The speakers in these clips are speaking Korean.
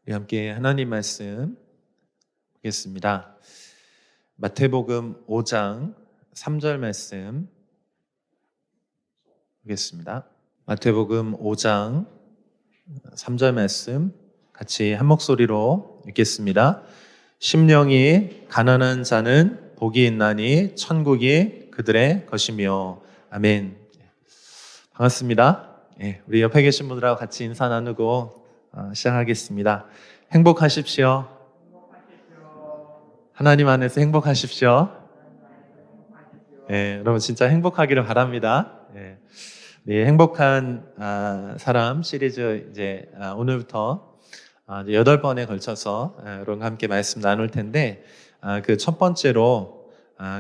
우리 함께 하나님 말씀 보겠습니다. 마태복음 5장 3절 말씀 보겠습니다. 마태복음 5장 3절 말씀 같이 한 목소리로 읽겠습니다. 심령이 가난한 자는 복이 있나니 천국이 그들의 것이며. 아멘. 반갑습니다. 우리 옆에 계신 분들하고 같이 인사 나누고 시작하겠습니다. 행복하십시오. 하나님 안에서 행복하십시오. 여러분 진짜 행복하기를 바랍니다. 행복한 사람 시리즈 이제 오늘부터 이제 8번에 걸쳐서 여러분과 함께 말씀 나눌 텐데, 그 첫 번째로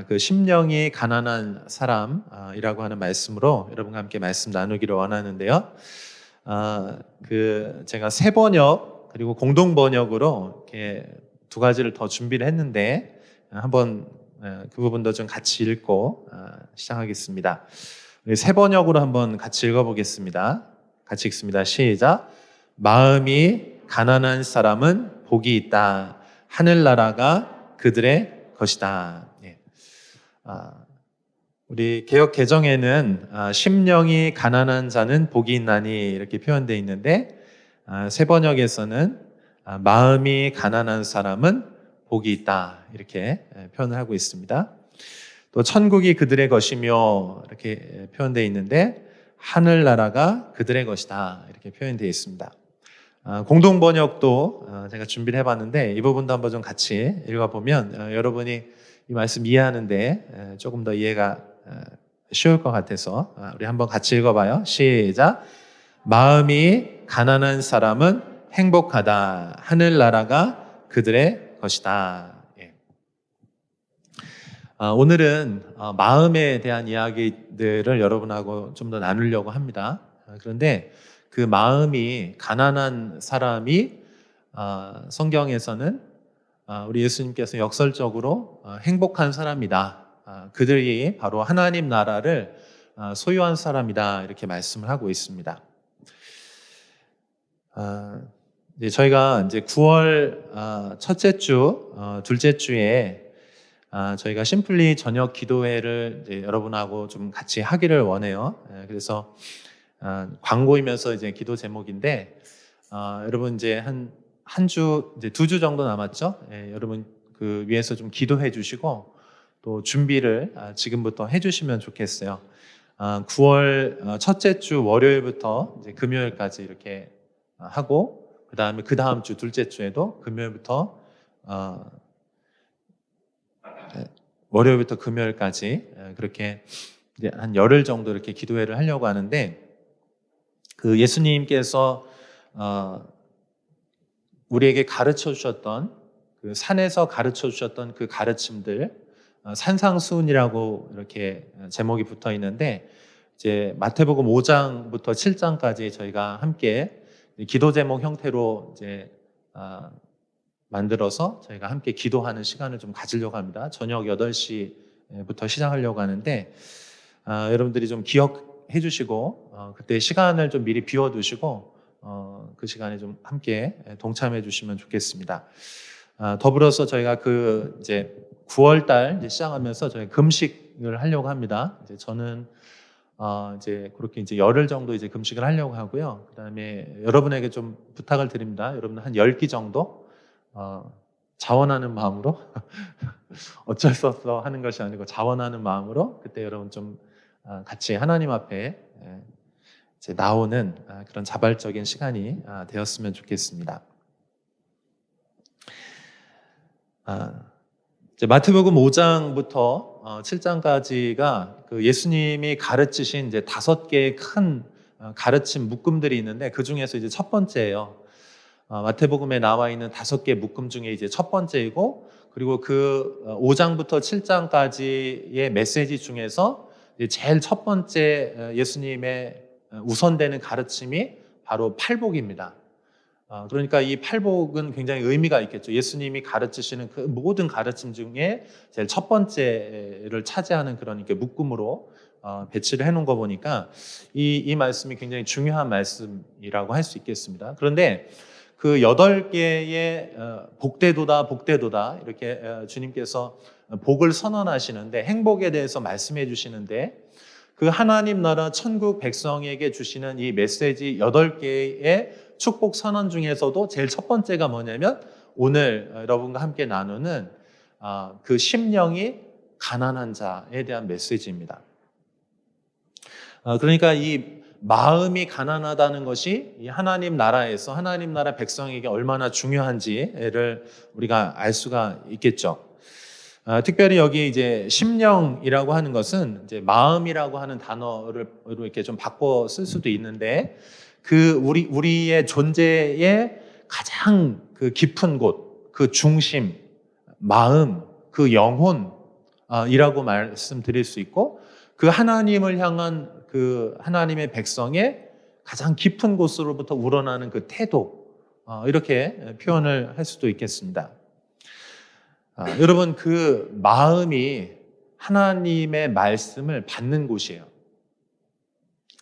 그 심령이 가난한 사람이라고 하는 말씀으로 여러분과 함께 말씀 나누기를 원하는데요. 그 제가 새 번역 그리고 공동 번역으로 이렇게 두 가지를 더 준비를 했는데, 한번 그 부분도 좀 같이 읽고 시작하겠습니다. 우리 새 번역으로 한번 같이 읽어보겠습니다. 같이 읽습니다. 시작. 마음이 가난한 사람은 복이 있다. 하늘나라가 그들의 것이다. 우리 개역 개정에는 심령이 가난한 자는 복이 있나니 이렇게 표현되어 있는데, 새 번역에서는 마음이 가난한 사람은 복이 있다 이렇게 표현을 하고 있습니다. 또 천국이 그들의 것이며 이렇게 표현되어 있는데, 하늘나라가 그들의 것이다 이렇게 표현되어 있습니다. 공동 번역도 제가 준비를 해봤는데, 이 부분도 한번 좀 같이 읽어보면 여러분이 이 말씀 이해하는데 조금 더 이해가 쉬울 것 같아서 우리 한번 같이 읽어봐요. 시작. 마음이 가난한 사람은 행복하다. 하늘나라가 그들의 것이다. 오늘은 마음에 대한 이야기들을 여러분하고 좀 더 나누려고 합니다. 그런데 그 마음이 가난한 사람이 성경에서는 우리 예수님께서 역설적으로 행복한 사람이다. 그들이 바로 하나님 나라를 소유한 사람이다. 이렇게 말씀을 하고 있습니다. 저희가 이제 9월 첫째 주, 둘째 주에 저희가 심플리 저녁 기도회를 이제 여러분하고 좀 같이 하기를 원해요. 그래서 광고이면서 이제 기도 제목인데, 여러분 이제 한 주, 이제 2주 정도 남았죠. 여러분 그 위해서 좀 기도해 주시고 또 준비를 지금부터 해주시면 좋겠어요. 9월 첫째 주 월요일부터 이제 금요일까지 이렇게 하고, 그 다음 주 둘째 주에도 금요일부터 월요일부터 금요일까지 그렇게 이제 한 열흘 정도 이렇게 기도회를 하려고 하는데, 그 예수님께서 우리에게 가르쳐 주셨던, 그 산에서 가르쳐 주셨던 그 가르침들, 산상수훈이라고 이렇게 제목이 붙어 있는데, 이제 마태복음 5장부터 7장까지 저희가 함께 기도 제목 형태로 이제 만들어서 저희가 함께 기도하는 시간을 좀 가지려고 합니다. 저녁 8시부터 시작하려고 하는데, 여러분들이 좀 기억해 주시고 그때 시간을 좀 미리 비워두시고 그 시간에 좀 함께 동참해 주시면 좋겠습니다. 더불어서 저희가 그 이제 9월달 이제 시작하면서 저희 금식을 하려고 합니다. 이제 저는 이제 그렇게 이제 열흘 정도 이제 금식을 하려고 하고요. 그다음에 여러분에게 좀 부탁을 드립니다. 여러분 한 10끼 정도 자원하는 마음으로 어쩔 수 없어 하는 것이 아니고 자원하는 마음으로 그때 여러분 좀 같이 하나님 앞에 이제 나오는 그런 자발적인 시간이 되었으면 좋겠습니다. 이제 마태복음 5장부터 7장까지가 그 예수님이 가르치신 이제 5개의 큰 가르침 묶음들이 있는데, 그 중에서 이제 첫 번째예요. 마태복음에 나와 있는 5개 묶음 중에 이제 첫 번째이고, 그리고 그 5장부터 7장까지의 메시지 중에서 제일 첫 번째 예수님의 우선되는 가르침이 바로 팔복입니다. 그러니까 이 팔복은 굉장히 의미가 있겠죠. 예수님이 가르치시는 그 모든 가르침 중에 제일 첫 번째를 차지하는 그런 이렇게 묶음으로 배치를 해놓은 거 보니까 이 말씀이 굉장히 중요한 말씀이라고 할 수 있겠습니다. 그런데 그 8개의 복되도다 복되도다 이렇게 주님께서 복을 선언하시는데 행복에 대해서 말씀해 주시는데 그 하나님 나라 천국 백성에게 주시는 이 메시지 8개의 축복 선언 중에서도 제일 첫 번째가 뭐냐면 오늘 여러분과 함께 나누는 그 심령이 가난한 자에 대한 메시지입니다. 그러니까 이 마음이 가난하다는 것이 이 하나님 나라에서 하나님 나라 백성에게 얼마나 중요한지를 우리가 알 수가 있겠죠. 특별히 여기 이제 심령이라고 하는 것은 이제 마음이라고 하는 단어를 이렇게 좀 바꿔 쓸 수도 있는데 그 우리의 존재의 가장 그 깊은 곳, 그 중심, 마음, 그 영혼이라고 말씀드릴 수 있고 그 하나님을 향한 그 하나님의 백성의 가장 깊은 곳으로부터 우러나는 그 태도 이렇게 표현을 할 수도 있겠습니다. 여러분 그 마음이 하나님의 말씀을 받는 곳이에요.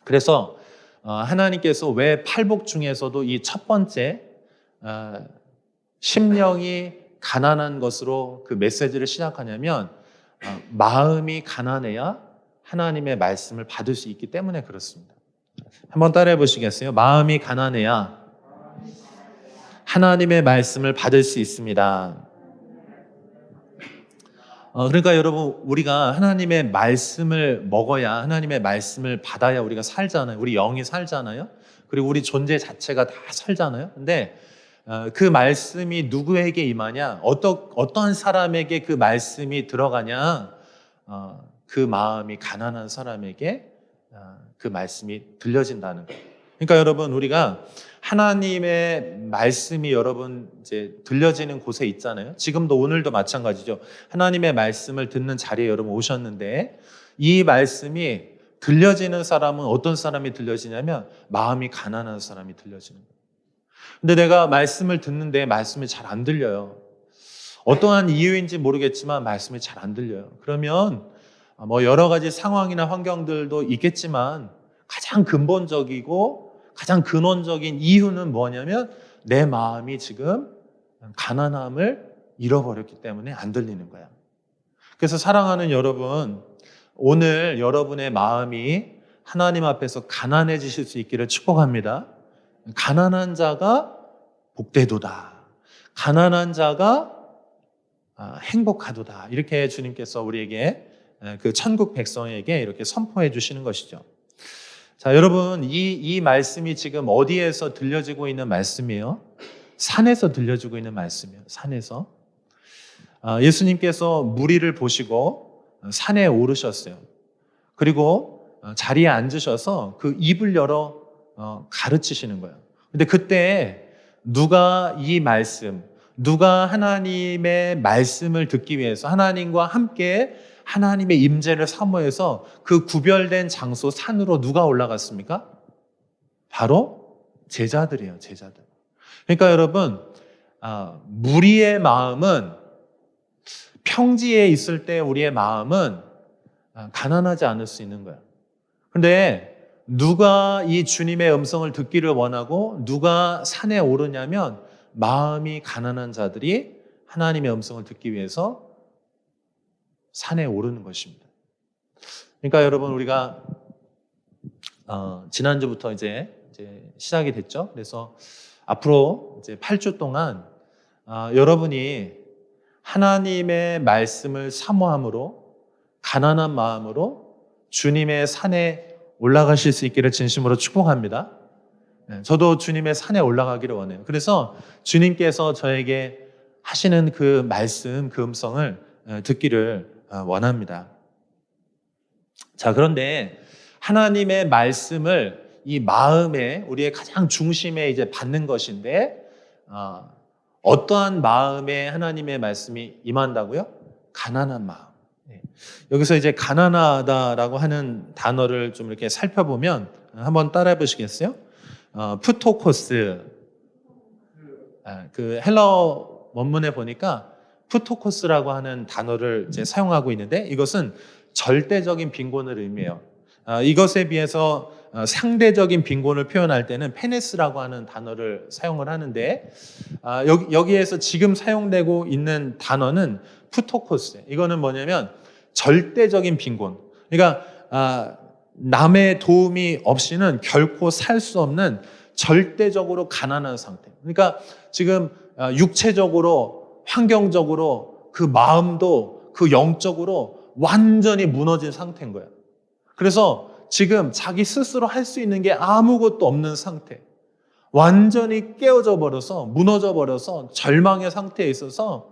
그래서 하나님께서 왜 팔복 중에서도 이 첫 번째 심령이 가난한 것으로 그 메시지를 시작하냐면 마음이 가난해야 하나님의 말씀을 받을 수 있기 때문에 그렇습니다. 한번 따라해 보시겠어요? 마음이 가난해야 하나님의 말씀을 받을 수 있습니다. 그러니까 여러분 우리가 하나님의 말씀을 먹어야 하나님의 말씀을 받아야 우리가 살잖아요. 우리 영이 살잖아요. 그리고 우리 존재 자체가 다 살잖아요. 근데 그 말씀이 누구에게 임하냐? 어떠한 사람에게 그 말씀이 들어가냐? 그 마음이 가난한 사람에게 그 말씀이 들려진다는 거예요. 그러니까 여러분 우리가 하나님의 말씀이 여러분 이제 들려지는 곳에 있잖아요. 지금도 오늘도 마찬가지죠. 하나님의 말씀을 듣는 자리에 여러분 오셨는데 이 말씀이 들려지는 사람은 어떤 사람이 들려지냐면 마음이 가난한 사람이 들려지는 거예요. 근데 내가 말씀을 듣는데 말씀이 잘 안 들려요. 어떠한 이유인지 모르겠지만 말씀이 잘 안 들려요. 그러면 뭐 여러 가지 상황이나 환경들도 있겠지만 가장 근본적이고 가장 근원적인 이유는 뭐냐면 내 마음이 지금 가난함을 잃어버렸기 때문에 안 들리는 거야. 그래서 사랑하는 여러분, 오늘 여러분의 마음이 하나님 앞에서 가난해지실 수 있기를 축복합니다. 가난한 자가 복되도다. 가난한 자가 행복하도다. 이렇게 주님께서 우리에게 그 천국 백성에게 이렇게 선포해 주시는 것이죠. 자, 여러분 이 말씀이 지금 어디에서 들려지고 있는 말씀이에요? 산에서 들려지고 있는 말씀이에요. 산에서. 예수님께서 무리를 보시고 산에 오르셨어요. 그리고 자리에 앉으셔서 그 입을 열어 가르치시는 거예요. 근데 그때 누가 이 말씀, 누가 하나님의 말씀을 듣기 위해서 하나님과 함께 하나님의 임재를 사모해서 그 구별된 장소 산으로 누가 올라갔습니까? 바로 제자들이에요. 제자들. 그러니까 여러분 무리의 마음은 평지에 있을 때 우리의 마음은 가난하지 않을 수 있는 거예요. 그런데 누가 이 주님의 음성을 듣기를 원하고 누가 산에 오르냐면 마음이 가난한 자들이 하나님의 음성을 듣기 위해서 산에 오르는 것입니다. 그러니까 여러분 우리가 지난주부터 이제 시작이 됐죠. 그래서 앞으로 이제 8주 동안 여러분이 하나님의 말씀을 사모함으로 가난한 마음으로 주님의 산에 올라가실 수 있기를 진심으로 축복합니다. 저도 주님의 산에 올라가기를 원해요. 그래서 주님께서 저에게 하시는 그 말씀, 그 음성을 듣기를 원합니다. 자, 그런데 하나님의 말씀을 이 마음에 우리의 가장 중심에 이제 받는 것인데 어떠한 마음에 하나님의 말씀이 임한다고요? 가난한 마음. 여기서 이제 가난하다라고 하는 단어를 좀 이렇게 살펴보면 한번 따라해 보시겠어요? 푸토코스. 그 헬라어 원문에 보니까 푸토코스라고 하는 단어를 이제 사용하고 있는데 이것은 절대적인 빈곤을 의미해요. 이것에 비해서 상대적인 빈곤을 표현할 때는 페네스라고 하는 단어를 사용을 하는데 여기에서 지금 사용되고 있는 단어는 푸토코스. 이거는 뭐냐면 절대적인 빈곤. 그러니까 남의 도움이 없이는 결코 살 수 없는 절대적으로 가난한 상태. 그러니까 지금 육체적으로, 환경적으로, 그 마음도 그 영적으로 완전히 무너진 상태인 거예요. 그래서 지금 자기 스스로 할 수 있는 게 아무것도 없는 상태. 완전히 깨어져 버려서, 무너져 버려서 절망의 상태에 있어서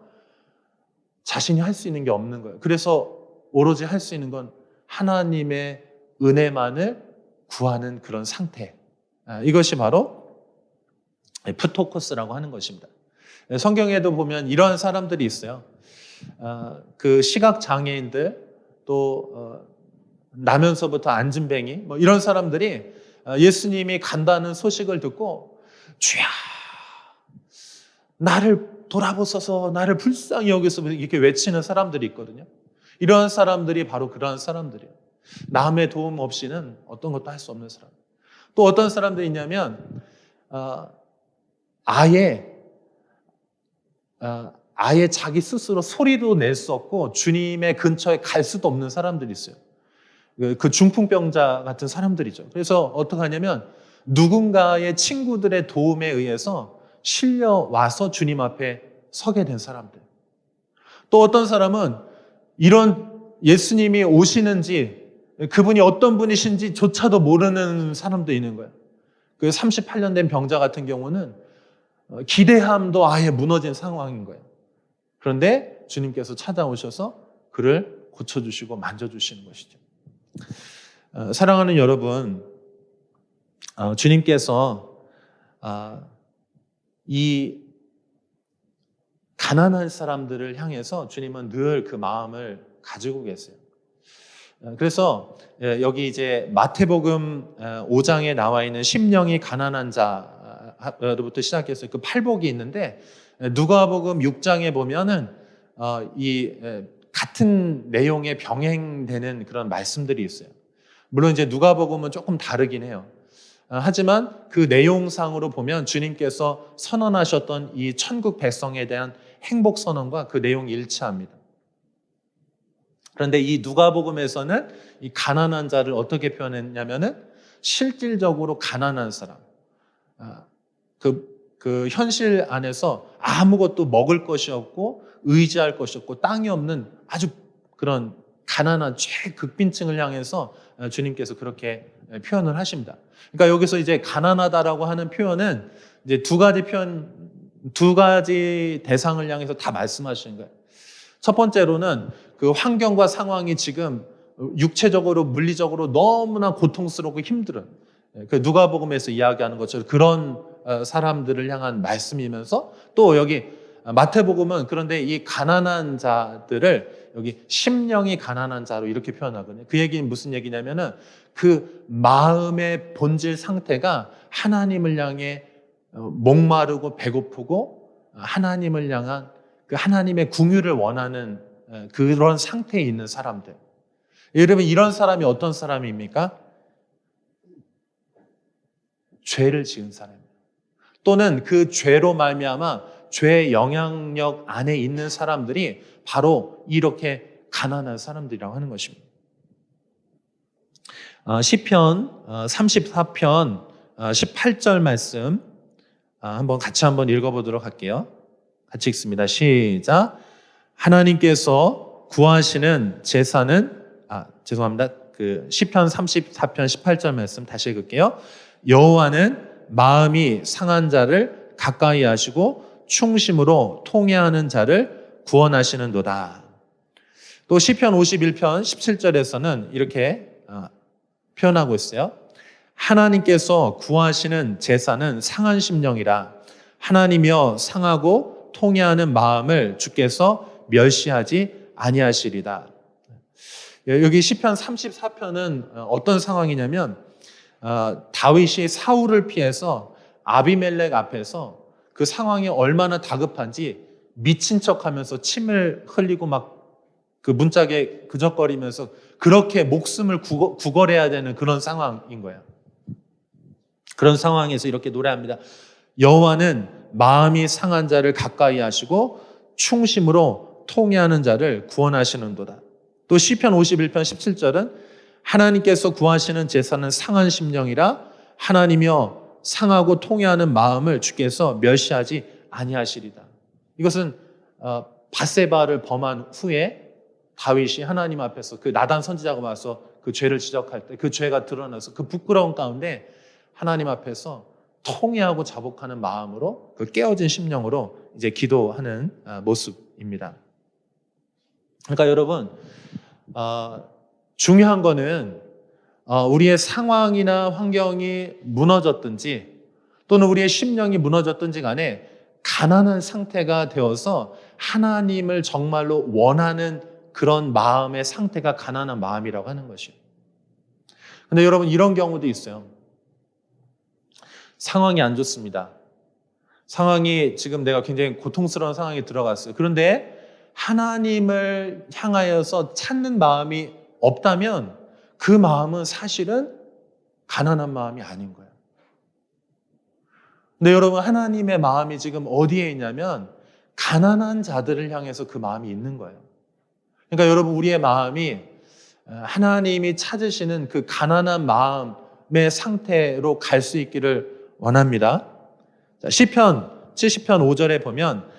자신이 할 수 있는 게 없는 거예요. 그래서 오로지 할 수 있는 건 하나님의 은혜만을 구하는 그런 상태. 이것이 바로 푸토코스라고 하는 것입니다. 성경에도 보면 이러한 사람들이 있어요. 그 시각 장애인들, 또 나면서부터 앉은뱅이, 뭐 이런 사람들이 예수님이 간다는 소식을 듣고 주야, 나를 돌아보소서, 나를 불쌍히 여기서 이렇게 외치는 사람들이 있거든요. 이러한 사람들이 바로 그러한 사람들이에요. 남의 도움 없이는 어떤 것도 할 수 없는 사람. 또 어떤 사람들이 있냐면 아예 자기 스스로 소리도 낼 수 없고 주님의 근처에 갈 수도 없는 사람들이 있어요. 그 중풍병자 같은 사람들이죠. 그래서 어떻게 하냐면 누군가의 친구들의 도움에 의해서 실려와서 주님 앞에 서게 된 사람들. 또 어떤 사람은 이런 예수님이 오시는지 그분이 어떤 분이신지조차도 모르는 사람도 있는 거예요. 그 38년 된 병자 같은 경우는 기대함도 아예 무너진 상황인 거예요. 그런데 주님께서 찾아오셔서 그를 고쳐주시고 만져주시는 것이죠. 사랑하는 여러분, 주님께서 이 가난한 사람들을 향해서 주님은 늘 그 마음을 가지고 계세요. 그래서 여기 이제 마태복음 5장에 나와 있는 심령이 가난한 자로부터 시작해서 그 팔복이 있는데 누가복음 6장에 보면은 이 같은 내용에 병행되는 그런 말씀들이 있어요. 물론 이제 누가복음은 조금 다르긴 해요. 하지만 그 내용상으로 보면 주님께서 선언하셨던 이 천국 백성에 대한 행복 선언과 그 내용이 일치합니다. 그런데 이 누가복음에서는 이 가난한 자를 어떻게 표현했냐면은 실질적으로 가난한 사람. 그 현실 안에서 아무것도 먹을 것이 없고 의지할 것이 없고 땅이 없는 아주 그런 가난한 최극빈층을 향해서 주님께서 그렇게 표현을 하십니다. 그러니까 여기서 이제 가난하다라고 하는 표현은 이제 두 가지 대상을 향해서 다 말씀하시는 거예요. 첫 번째로는 그 환경과 상황이 지금 육체적으로, 물리적으로 너무나 고통스럽고 힘들은 그 누가복음에서 이야기하는 것처럼 그런 사람들을 향한 말씀이면서 또 여기 마태복음은 그런데 이 가난한 자들을 여기 심령이 가난한 자로 이렇게 표현하거든요. 그 얘기는 무슨 얘기냐면은 그 마음의 본질 상태가 하나님을 향해 목마르고 배고프고 하나님을 향한 그 하나님의 궁유를 원하는 그런 상태에 있는 사람들. 여러분, 이런 사람이 어떤 사람입니까? 죄를 지은 사람입니다. 또는 그 죄로 말미암아 죄의 영향력 안에 있는 사람들이 바로 이렇게 가난한 사람들이라고 하는 것입니다. 시편 34편 18절 말씀 같이 한번 읽어보도록 할게요. 같이 읽습니다. 시작. 하나님께서 구하시는 제사는 죄송합니다. 그 시편 34편 18절 말씀 다시 읽을게요. 여호와는 마음이 상한 자를 가까이 하시고 충심으로 통회하는 자를 구원하시는도다. 또 시편 51편 17절에서는 이렇게 표현하고 있어요. 하나님께서 구하시는 제사는 상한 심령이라. 하나님이여 상하고 통회하는 마음을 주께서 멸시하지 아니하시리다. 여기 시편 34편은 어떤 상황이냐면 다윗이 사울을 피해서 아비멜렉 앞에서 그 상황이 얼마나 다급한지 미친 척하면서 침을 흘리고 막 그 문짝에 그적거리면서 그렇게 목숨을 구걸해야 되는 그런 상황인 거예요. 그런 상황에서 이렇게 노래합니다. 여호와는 마음이 상한 자를 가까이 하시고 충심으로 통회하는 자를 구원하시는도다. 또 시편 51편 17절은 하나님께서 구하시는 제사는 상한 심령이라 하나님이여 상하고 통회하는 마음을 주께서 멸시하지 아니하시리다. 이것은 밧세바를 범한 후에 다윗이 하나님 앞에서 그 나단 선지자가 와서 그 죄를 지적할 때 그 죄가 드러나서 그 부끄러운 가운데 하나님 앞에서 통회하고 자복하는 마음으로 그 깨어진 심령으로 이제 기도하는 모습입니다. 그러니까 여러분 중요한 거는 우리의 상황이나 환경이 무너졌든지 또는 우리의 심령이 무너졌든지 간에 가난한 상태가 되어서 하나님을 정말로 원하는 그런 마음의 상태가 가난한 마음이라고 하는 것이에요. 근데 여러분 이런 경우도 있어요. 상황이 안 좋습니다. 상황이 지금 내가 굉장히 고통스러운 상황에 들어갔어요. 그런데 하나님을 향하여서 찾는 마음이 없다면 그 마음은 사실은 가난한 마음이 아닌 거예요. 근데 여러분 하나님의 마음이 지금 어디에 있냐면 가난한 자들을 향해서 그 마음이 있는 거예요. 그러니까 여러분 우리의 마음이 하나님이 찾으시는 그 가난한 마음의 상태로 갈 수 있기를 원합니다. 시편 70편 5절에 보면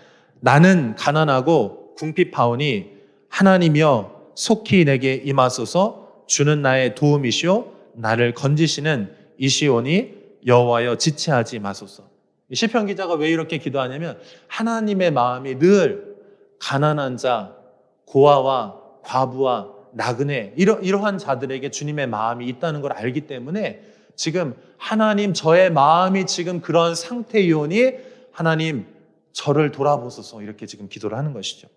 나는 가난하고 궁핍하오니 하나님이여 속히 내게 임하소서 주는 나의 도움이시오 나를 건지시는 이시오니 여호와여 지체하지 마소서. 시편 기자가 왜 이렇게 기도하냐면 하나님의 마음이 늘 가난한 자, 고아와 과부와 나그네 이러한 자들에게 주님의 마음이 있다는 걸 알기 때문에 지금 하나님 저의 마음이 지금 그런 상태이오니 하나님 저를 돌아보소서 이렇게 지금 기도를 하는 것이죠.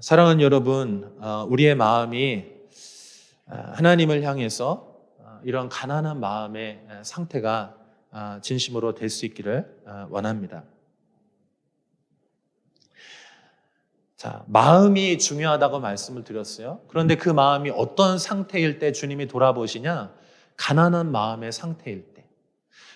사랑하는 여러분, 우리의 마음이 하나님을 향해서 이런 가난한 마음의 상태가 진심으로 될 수 있기를 원합니다. 자, 마음이 중요하다고 말씀을 드렸어요. 그런데 그 마음이 어떤 상태일 때 주님이 돌아보시냐? 가난한 마음의 상태일 때.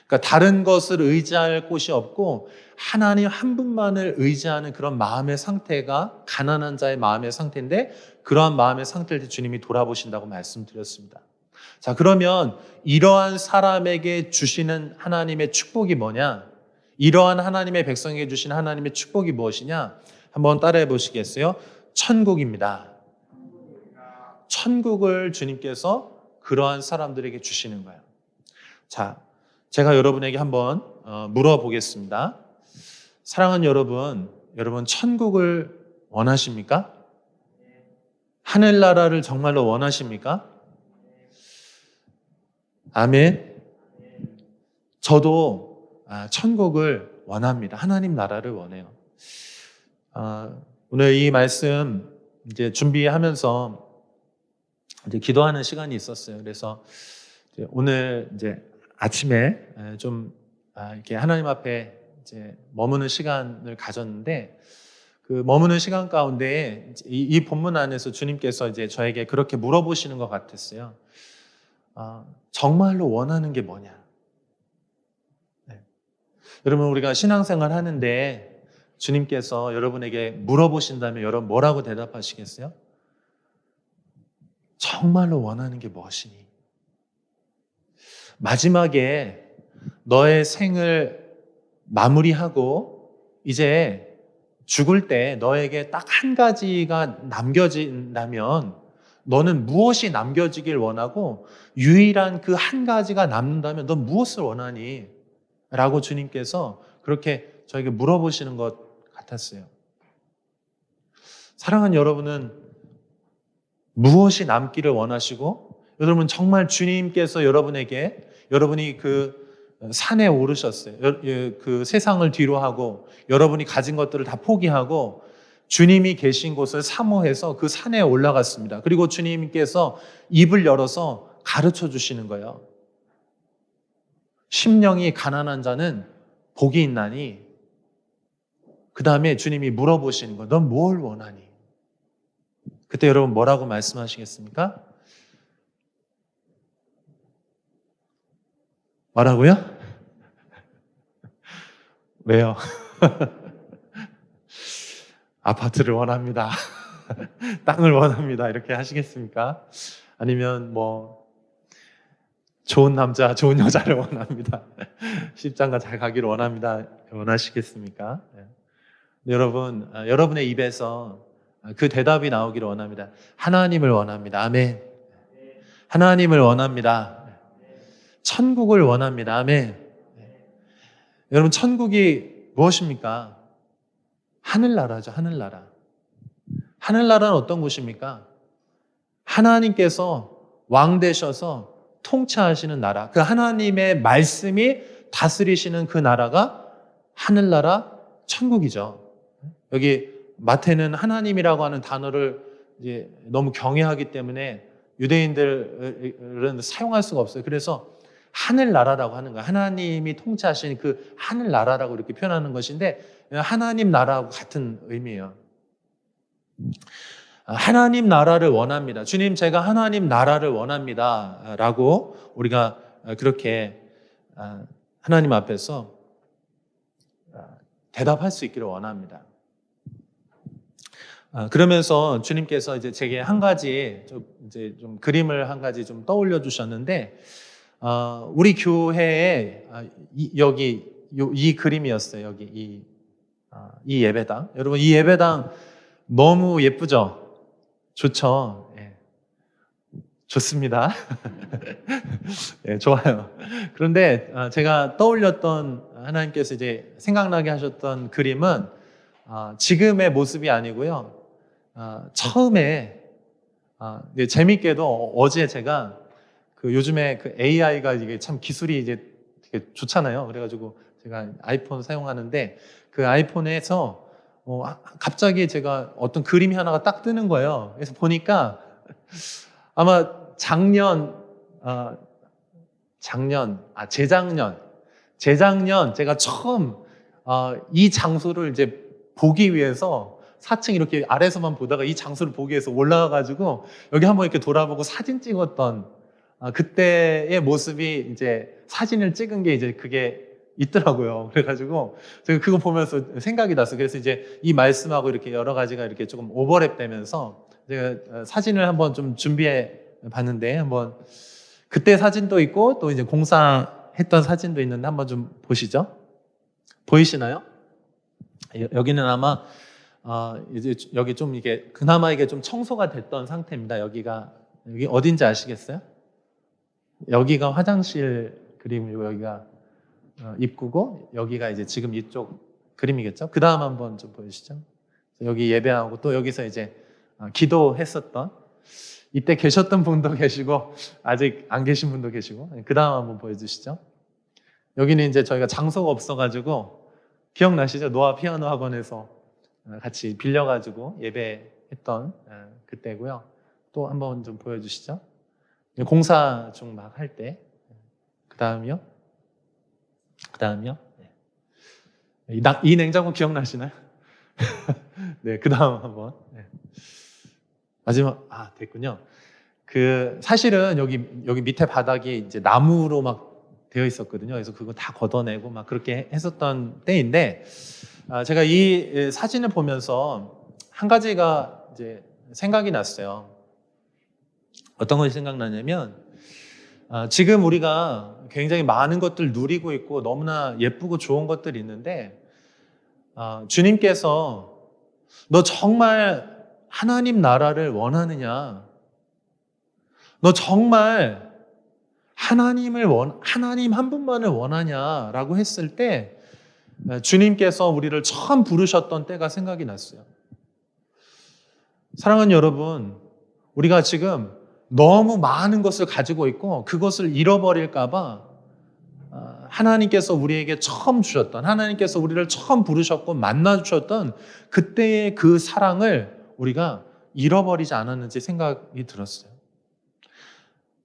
그러니까 다른 것을 의지할 곳이 없고 하나님 한 분만을 의지하는 그런 마음의 상태가 가난한 자의 마음의 상태인데 그러한 마음의 상태일 때 주님이 돌아보신다고 말씀드렸습니다. 자, 그러면 이러한 사람에게 주시는 하나님의 축복이 뭐냐? 이러한 하나님의 백성에게 주시는 하나님의 축복이 무엇이냐? 한번 따라해 보시겠어요? 천국입니다. 천국을 주님께서 그러한 사람들에게 주시는 거예요. 자, 제가 여러분에게 한번 물어보겠습니다. 사랑하는 여러분 천국을 원하십니까? 하늘나라를 정말로 원하십니까? 아멘. 저도 천국을 원합니다. 하나님 나라를 원해요. 오늘 이 말씀 이제 준비하면서 이제 기도하는 시간이 있었어요. 그래서 오늘 이제 아침에 좀 이렇게 하나님 앞에 이제 머무는 시간을 가졌는데 그 머무는 시간 가운데 이 본문 안에서 주님께서 이제 저에게 그렇게 물어보시는 것 같았어요. 정말로 원하는 게 뭐냐? 네. 여러분 우리가 신앙생활 하는데 주님께서 여러분에게 물어보신다면 여러분 뭐라고 대답하시겠어요? 정말로 원하는 게 무엇이니? 마지막에 너의 생을 마무리하고 이제 죽을 때 너에게 딱 한 가지가 남겨진다면 너는 무엇이 남겨지길 원하고 유일한 그 한 가지가 남는다면 넌 무엇을 원하니? 라고 주님께서 그렇게 저에게 물어보시는 것 같았어요. 사랑하는 여러분은 무엇이 남기를 원하시고 여러분 정말 주님께서 여러분이 그 산에 오르셨어요. 그 세상을 뒤로 하고 여러분이 가진 것들을 다 포기하고 주님이 계신 곳을 사모해서 그 산에 올라갔습니다. 그리고 주님께서 입을 열어서 가르쳐 주시는 거예요. 심령이 가난한 자는 복이 있나니 그 다음에 주님이 물어보시는 거, 넌 뭘 원하니? 그때 여러분 뭐라고 말씀하시겠습니까? 뭐라고요? 왜요? 아파트를 원합니다. 땅을 원합니다. 이렇게 하시겠습니까? 아니면 뭐 좋은 남자, 좋은 여자를 원합니다. 십장가 잘 가기를 원합니다. 원하시겠습니까? 네. 여러분, 여러분의 입에서 그 대답이 나오기를 원합니다. 하나님을 원합니다. 아멘. 하나님을 원합니다. 천국을 원합니다. 아멘. 여러분, 천국이 무엇입니까? 하늘나라죠. 하늘나라. 하늘나라는 어떤 곳입니까? 하나님께서 왕 되셔서 통치하시는 나라, 그 하나님의 말씀이 다스리시는 그 나라가 하늘나라 천국이죠. 여기 마태는 하나님이라고 하는 단어를 이제 너무 경외하기 때문에 유대인들은 사용할 수가 없어요. 그래서 하늘나라라고 하는 거예요. 하나님이 통치하시는 그 하늘나라라고 이렇게 표현하는 것인데 하나님 나라하고 같은 의미예요. 하나님 나라를 원합니다. 주님, 제가 하나님 나라를 원합니다. 라고 우리가 그렇게 하나님 앞에서 대답할 수 있기를 원합니다. 그러면서 주님께서 이제 제게 한 가지 좀 그림을 한 가지 좀 떠올려 주셨는데, 우리 교회에 여기 이 그림이었어요. 여기 이 예배당. 여러분, 이 예배당 너무 예쁘죠? 좋죠? 예. 좋습니다. 예, 좋아요. 그런데 제가 떠올렸던 하나님께서 이제 생각나게 하셨던 그림은 지금의 모습이 아니고요. 처음에 재밌게도 어제 제가 그 요즘에 그 AI가 이게 참 기술이 이제 되게 좋잖아요. 그래가지고 제가 아이폰 사용하는데 그 아이폰에서 갑자기 제가 어떤 그림이 하나가 딱 뜨는 거예요. 그래서 보니까 아마 재작년 제가 처음 이 장소를 이제 보기 위해서 4층 이렇게 아래서만 보다가 이 장소를 보기 위해서 올라가가지고 여기 한번 이렇게 돌아보고 사진 찍었던 그때의 모습이 이제 사진을 찍은 게 이제 그게 있더라고요. 그래가지고 제가 그거 보면서 생각이 났어요. 그래서 이제 이 말씀하고 이렇게 여러 가지가 이렇게 조금 오버랩 되면서 제가 사진을 한번 좀 준비해 봤는데 한번 그때 사진도 있고 또 이제 공사했던 사진도 있는데 한번 좀 보시죠. 보이시나요? 여기는 아마 이제 여기 좀 이게 그나마 이게 좀 청소가 됐던 상태입니다. 여기 어딘지 아시겠어요? 여기가 화장실 그림이고 여기가 입구고 여기가 이제 지금 이쪽 그림이겠죠? 그 다음 한번 좀 보여주시죠. 여기 예배하고 또 여기서 이제 기도했었던 이때 계셨던 분도 계시고 아직 안 계신 분도 계시고 그 다음 한번 보여주시죠. 여기는 이제 저희가 장소가 없어가지고 기억나시죠? 노아 피아노 학원에서 같이 빌려가지고 예배했던 그때고요. 또 한번 좀 보여주시죠. 공사 중 막 할 때. 그 다음이요. 이 냉장고 기억나시나요? 네, 그 다음 한번. 네. 마지막, 됐군요. 사실은 여기 밑에 바닥이 이제 나무로 막 되어 있었거든요. 그래서 그거 다 걷어내고 막 그렇게 했었던 때인데, 제가 이 사진을 보면서 한 가지가 이제 생각이 났어요. 어떤 것이 생각나냐면, 지금 우리가 굉장히 많은 것들 누리고 있고 너무나 예쁘고 좋은 것들이 있는데 주님께서 너 정말 하나님 나라를 원하느냐? 너 정말 하나님 한 분만을 원하냐라고 했을 때 주님께서 우리를 처음 부르셨던 때가 생각이 났어요. 사랑하는 여러분, 우리가 지금 너무 많은 것을 가지고 있고 그것을 잃어버릴까 봐 하나님께서 우리에게 처음 주셨던, 하나님께서 우리를 처음 부르셨고 만나 주셨던 그때의 그 사랑을 우리가 잃어버리지 않았는지 생각이 들었어요.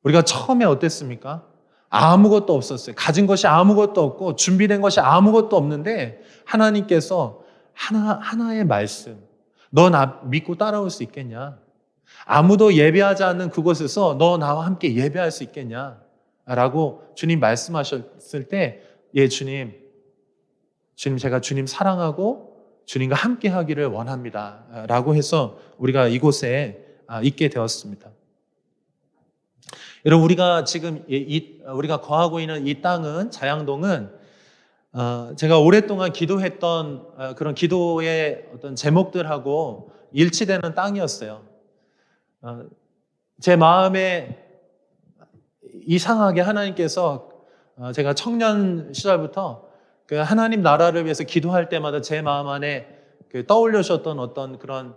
우리가 처음에 어땠습니까? 아무것도 없었어요. 가진 것이 아무것도 없고 준비된 것이 아무것도 없는데 하나님께서 하나의 말씀. 너 나 믿고 따라올 수 있겠냐? 아무도 예배하지 않는 그곳에서 너 나와 함께 예배할 수 있겠냐? 라고 주님 말씀하셨을 때, 예, 주님 제가 주님 사랑하고 주님과 함께 하기를 원합니다. 라고 해서 우리가 이곳에 있게 되었습니다. 여러분, 우리가 지금 우리가 거하고 있는 이 땅은, 자양동은 제가 오랫동안 기도했던 그런 기도의 어떤 제목들하고 일치되는 땅이었어요. 제 마음에 이상하게 하나님께서 제가 청년 시절부터 그 하나님 나라를 위해서 기도할 때마다 제 마음 안에 떠올려주셨던 어떤 그런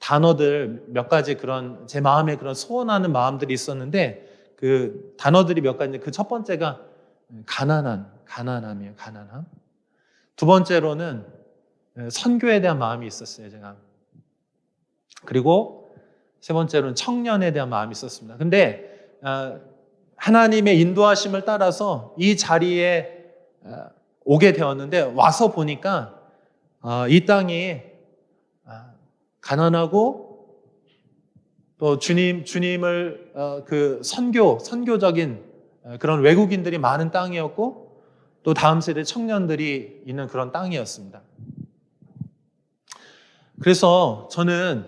단어들 몇 가지, 그런 제 마음에 그런 소원하는 마음들이 있었는데, 그 단어들이 몇 가지인데, 그 첫 번째가 가난함이에요. 가난함. 두 번째로는 선교에 대한 마음이 있었어요, 제가. 그리고 세 번째로는 청년에 대한 마음이 있었습니다. 근데 하나님의 인도하심을 따라서 이 자리에 오게 되었는데, 와서 보니까 이 땅이 가난하고, 또 주님을 그 선교적인 그런 외국인들이 많은 땅이었고, 또 다음 세대 청년들이 있는 그런 땅이었습니다. 그래서 저는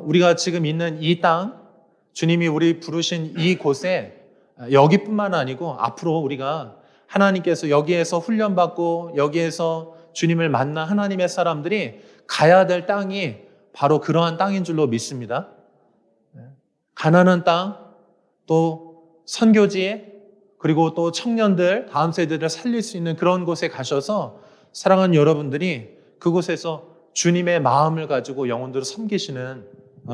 우리가 지금 있는 이 땅, 주님이 우리 부르신 이곳에 여기뿐만 아니고 앞으로 우리가 하나님께서 여기에서 훈련받고 여기에서 주님을 만나 하나님의 사람들이 가야 될 땅이 바로 그러한 땅인 줄로 믿습니다. 가난한 땅, 또 선교지, 그리고 또 청년들, 다음 세대를 살릴 수 있는 그런 곳에 가셔서 사랑하는 여러분들이 그곳에서 주님의 마음을 가지고 영혼들을 섬기시는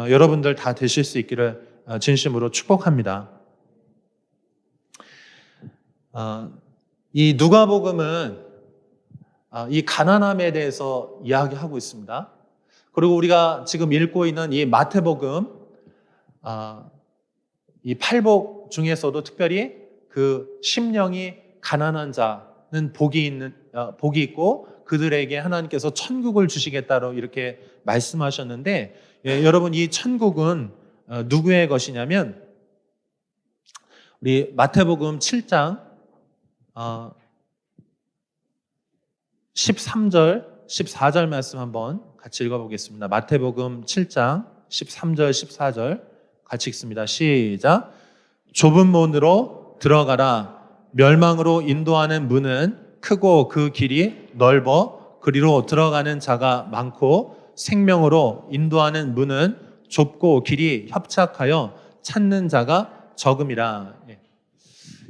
여러분들 다 되실 수 있기를 진심으로 축복합니다. 이 누가복음은 이 가난함에 대해서 이야기하고 있습니다. 그리고 우리가 지금 읽고 있는 이 마태복음, 이 팔복 중에서도 특별히 그 심령이 가난한 자는 복이 있고 그들에게 하나님께서 천국을 주시겠다고 이렇게 말씀하셨는데, 예, 여러분, 이 천국은 누구의 것이냐면, 우리 마태복음 7장 13절, 14절 말씀 한번 같이 읽어보겠습니다. 마태복음 7장 13절, 14절 같이 읽습니다. 시작. 좁은 문으로 들어가라. 멸망으로 인도하는 문은 크고 그 길이 넓어 그리로 들어가는 자가 많고, 생명으로 인도하는 문은 좁고 길이 협착하여 찾는 자가 적음이라.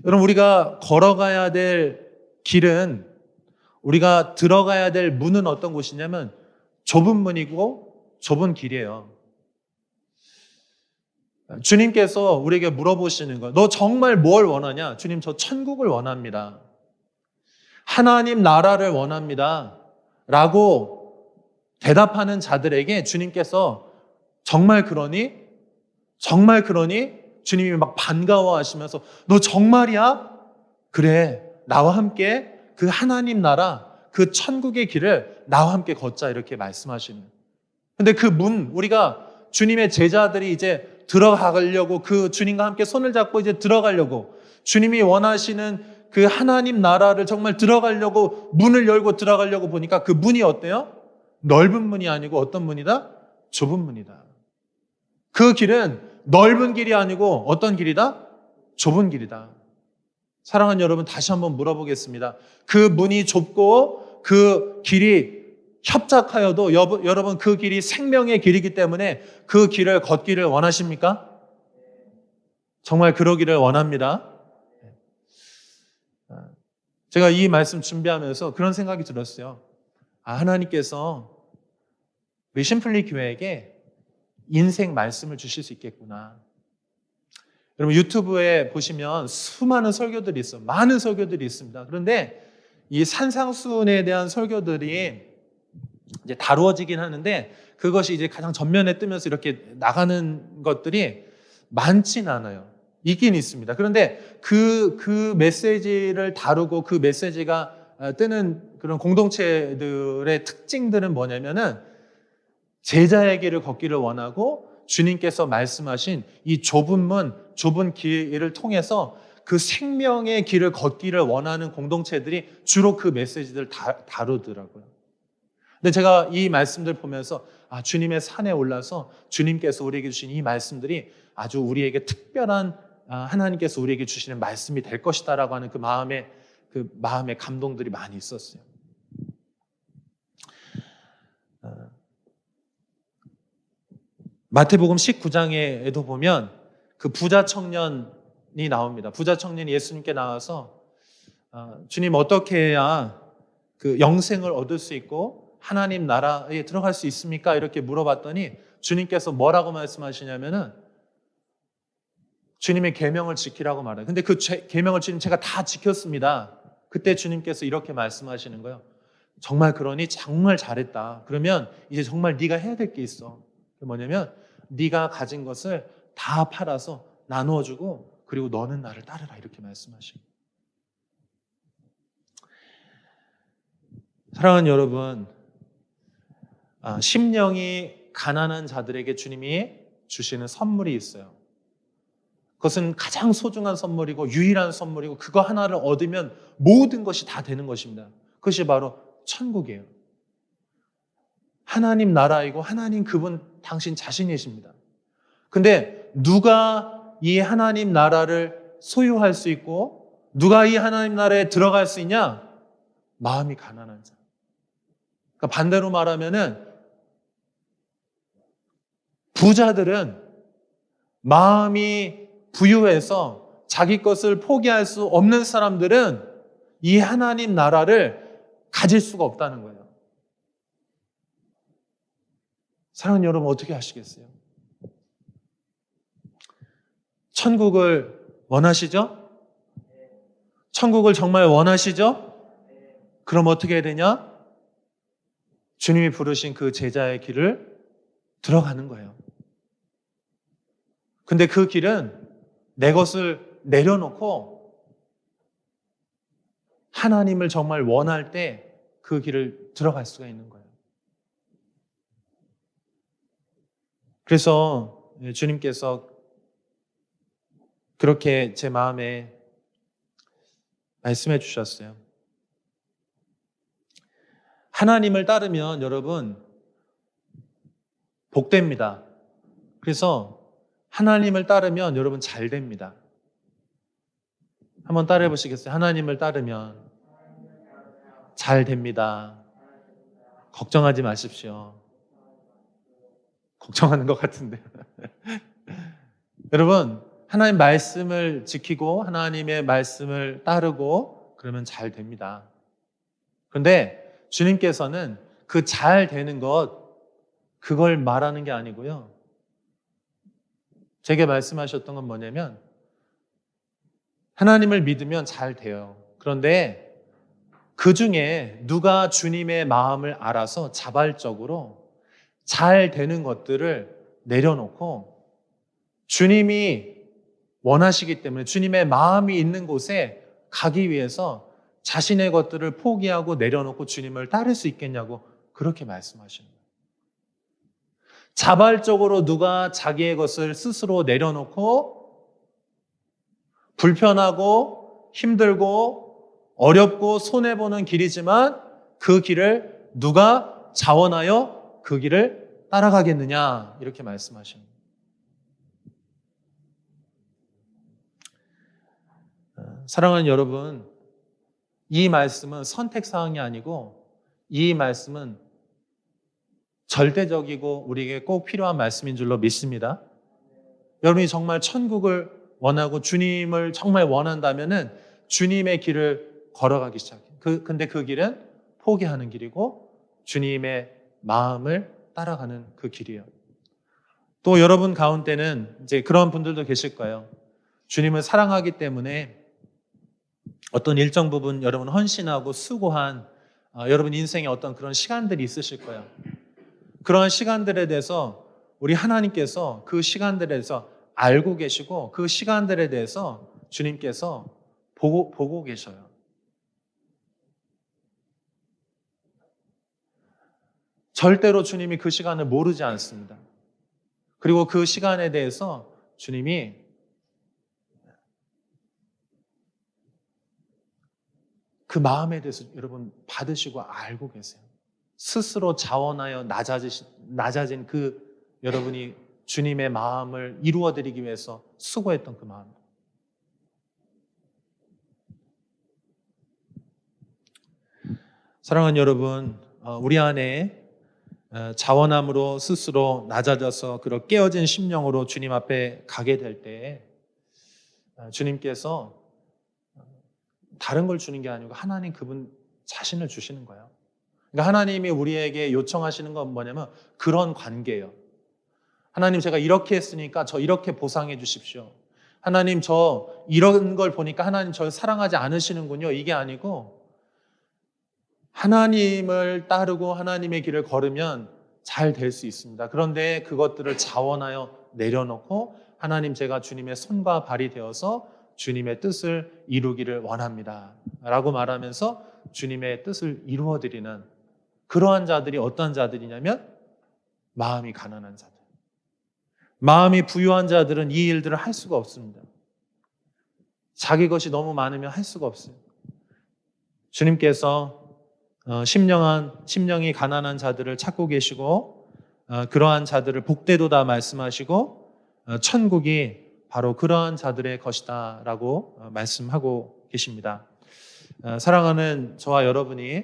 여러분, 우리가 걸어가야 될 길은, 우리가 들어가야 될 문은 어떤 곳이냐면 좁은 문이고 좁은 길이에요. 주님께서 우리에게 물어보시는 거예요. 너 정말 뭘 원하냐? 주님, 저 천국을 원합니다. 하나님 나라를 원합니다. 라고 대답하는 자들에게 주님께서 정말 그러니? 정말 그러니? 주님이 막 반가워하시면서 너 정말이야? 그래, 나와 함께 그 하나님 나라, 그 천국의 길을 나와 함께 걷자, 이렇게 말씀하시는. 근데 그 문, 우리가 주님의 제자들이 이제 들어가려고, 그 주님과 함께 손을 잡고 이제 들어가려고, 주님이 원하시는 그 하나님 나라를 정말 들어가려고 문을 열고 들어가려고 보니까 그 문이 어때요? 넓은 문이 아니고 어떤 문이다? 좁은 문이다. 그 길은 넓은 길이 아니고 어떤 길이다? 좁은 길이다. 사랑하는 여러분, 다시 한번 물어보겠습니다. 그 문이 좁고 그 길이 협착하여도 여러분, 그 길이 생명의 길이기 때문에 그 길을 걷기를 원하십니까? 정말 그러기를 원합니다. 제가 이 말씀 준비하면서 그런 생각이 들었어요. 하나님께서 우리 심플리 교회에게 인생 말씀을 주실 수 있겠구나. 여러분, 유튜브에 보시면 수많은 설교들이 있어요. 많은 설교들이 있습니다. 그런데 이 산상수훈에 대한 설교들이 이제 다루어지긴 하는데, 그것이 이제 가장 전면에 뜨면서 이렇게 나가는 것들이 많진 않아요. 있긴 있습니다. 그런데 그 메시지를 다루고 그 메시지가 뜨는 그런 공동체들의 특징들은 뭐냐면은 제자의 길을 걷기를 원하고 주님께서 말씀하신 이 좁은 문, 좁은 길을 통해서 그 생명의 길을 걷기를 원하는 공동체들이 주로 그 메시지들을 다루더라고요. 근데 제가 이 말씀들 보면서 주님의 산에 올라서 주님께서 우리에게 주신 이 말씀들이 아주 우리에게 특별한 하나님께서 우리에게 주시는 말씀이 될 것이다라고 하는 그 마음의 감동들이 많이 있었어요. 마태복음 19장에도 보면 그 부자 청년이 나옵니다. 부자 청년이 예수님께 나와서 주님 어떻게 해야 그 영생을 얻을 수 있고 하나님 나라에 들어갈 수 있습니까? 이렇게 물어봤더니 주님께서 뭐라고 말씀하시냐면은 주님의 계명을 지키라고 말해요. 근데 그 계명을 주님 제가 다 지켰습니다. 그때 주님께서 이렇게 말씀하시는 거예요. 정말 그러니 정말 잘했다. 그러면 이제 정말 네가 해야 될 게 있어. 그게 뭐냐면 네가 가진 것을 다 팔아서 나누어 주고 그리고 너는 나를 따르라 이렇게 말씀하시고. 사랑하는 여러분, 심령이 가난한 자들에게 주님이 주시는 선물이 있어요. 그것은 가장 소중한 선물이고 유일한 선물이고 그거 하나를 얻으면 모든 것이 다 되는 것입니다. 그것이 바로 천국이에요. 하나님 나라이고 하나님 그분 당신 자신이십니다. 근데 누가 이 하나님 나라를 소유할 수 있고 누가 이 하나님 나라에 들어갈 수 있냐? 마음이 가난한 자. 그러니까 반대로 말하면은 부자들은 마음이 부유해서 자기 것을 포기할 수 없는 사람들은 이 하나님 나라를 가질 수가 없다는 거예요. 사랑하는 여러분 어떻게 하시겠어요? 천국을 원하시죠? 천국을 정말 원하시죠? 그럼 어떻게 해야 되냐? 주님이 부르신 그 제자의 길을 들어가는 거예요. 근데 그 길은 내 것을 내려놓고 하나님을 정말 원할 때 그 길을 들어갈 수가 있는 거예요. 그래서 주님께서 그렇게 제 마음에 말씀해 주셨어요. 하나님을 따르면 여러분 복됩니다. 그래서 하나님을 따르면 여러분 잘 됩니다. 한번 따라해 보시겠어요? 하나님을 따르면 잘 됩니다. 걱정하지 마십시오. 걱정하는 것 같은데. 여러분, 하나님 말씀을 지키고 하나님의 말씀을 따르고 그러면 잘 됩니다. 그런데 주님께서는 그 잘 되는 것, 그걸 말하는 게 아니고요. 제게 말씀하셨던 건 뭐냐면 하나님을 믿으면 잘 돼요. 그런데 그 중에 누가 주님의 마음을 알아서 자발적으로 잘 되는 것들을 내려놓고 주님이 원하시기 때문에 주님의 마음이 있는 곳에 가기 위해서 자신의 것들을 포기하고 내려놓고 주님을 따를 수 있겠냐고 그렇게 말씀하시는 거예요. 자발적으로 누가 자기의 것을 스스로 내려놓고 불편하고 힘들고 어렵고 손해보는 길이지만 그 길을 누가 자원하여 그 길을 따라가겠느냐 이렇게 말씀하시는 거예요. 사랑하는 여러분, 이 말씀은 선택사항이 아니고 이 말씀은 절대적이고 우리에게 꼭 필요한 말씀인 줄로 믿습니다. 여러분이 정말 천국을 원하고 주님을 정말 원한다면은 주님의 길을 걸어가기 시작해요. 근데 그 길은 포기하는 길이고 주님의 마음을 따라가는 그 길이에요. 또 여러분 가운데는 이제 그런 분들도 계실 거예요. 주님을 사랑하기 때문에 어떤 일정 부분 여러분 헌신하고 수고한 여러분 인생에 어떤 그런 시간들이 있으실 거예요. 그런 시간들에 대해서 우리 하나님께서 그 시간들에 대해서 알고 계시고 그 시간들에 대해서 주님께서 보고 계셔요. 절대로 주님이 그 시간을 모르지 않습니다. 그리고 그 시간에 대해서 주님이 그 마음에 대해서 여러분 받으시고 알고 계세요. 스스로 자원하여 낮아진 그 여러분이 주님의 마음을 이루어드리기 위해서 수고했던 그 마음. 사랑하는 여러분, 우리 안에 자원함으로 스스로 낮아져서 그런 깨어진 심령으로 주님 앞에 가게 될 때 주님께서 다른 걸 주는 게 아니고 하나님 그분 자신을 주시는 거예요. 그러니까 하나님이 우리에게 요청하시는 건 뭐냐면 그런 관계예요. 하나님 제가 이렇게 했으니까 저 이렇게 보상해 주십시오. 하나님 저 이런 걸 보니까 하나님 저를 사랑하지 않으시는군요. 이게 아니고 하나님을 따르고 하나님의 길을 걸으면 잘 될 수 있습니다. 그런데 그것들을 자원하여 내려놓고 하나님 제가 주님의 손과 발이 되어서 주님의 뜻을 이루기를 원합니다. 라고 말하면서 주님의 뜻을 이루어드리는 그러한 자들이 어떤 자들이냐면 마음이 가난한 자들. 마음이 부유한 자들은 이 일들을 할 수가 없습니다. 자기 것이 너무 많으면 할 수가 없어요. 주님께서 심령이 가난한 자들을 찾고 계시고 그러한 자들을 복되도다 말씀하시고 천국이 바로 그러한 자들의 것이다 라고 말씀하고 계십니다. 사랑하는 저와 여러분이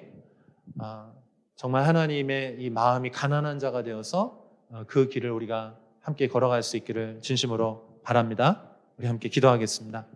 정말 하나님의 이 마음이 가난한 자가 되어서 그 길을 우리가 함께 걸어갈 수 있기를 진심으로 바랍니다. 우리 함께 기도하겠습니다.